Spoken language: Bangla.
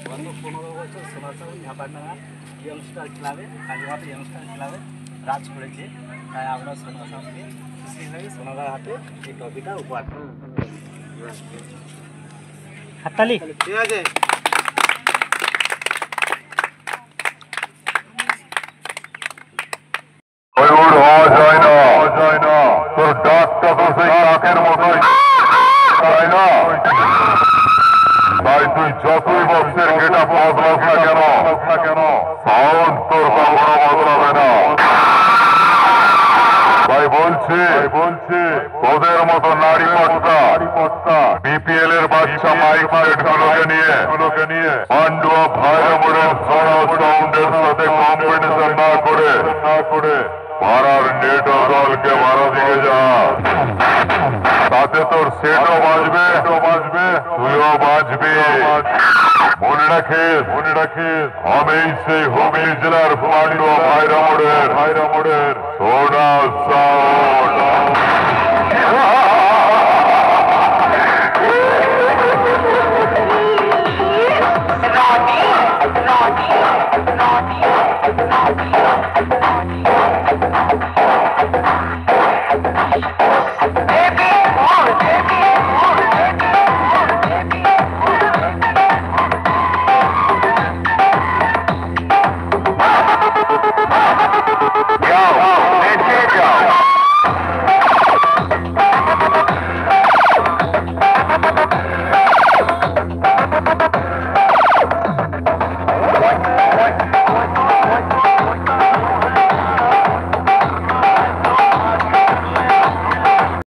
গত 15 বছর সোনারচর ঝাপারডাঙ্গা ইয়ংস্টার ক্লাবে কালীঘাট ইয়ংস্টার ক্লাবে রাজ করেছে। তাই আমরা সোনারচরকে খুশি হয়ে সোনাদার হাতে এই ট্রফিটা উপহার হাততালি। ঠিক আছে। তোর ডাকটা তো সেই কাকের মতোই, তাই না? তাই তুই যতই বক্সের গেটা বদলাস না কেন সাউন্ড তোর কখনো বদলাবে না। তাই বলছি তোদের মতো নারী পট্টা বিপিএল এর বাচ্চা মাইক সেট গুলোকে নিয়ে পান্ডুয়া ভাইরা মোড়ের সাউন্ডের সাথে কম্পিটিশন না করে ভাড়ার নেটো দলকে ভাড়া দিয়ে যা। তাতে তোর সেটও বাজবে তুইও বাজবি। মনে রাখিস আমি সেই হুগলি জেলার পান্ডুয়া ভাইরা মোড়ের সোনা সাউন্ড।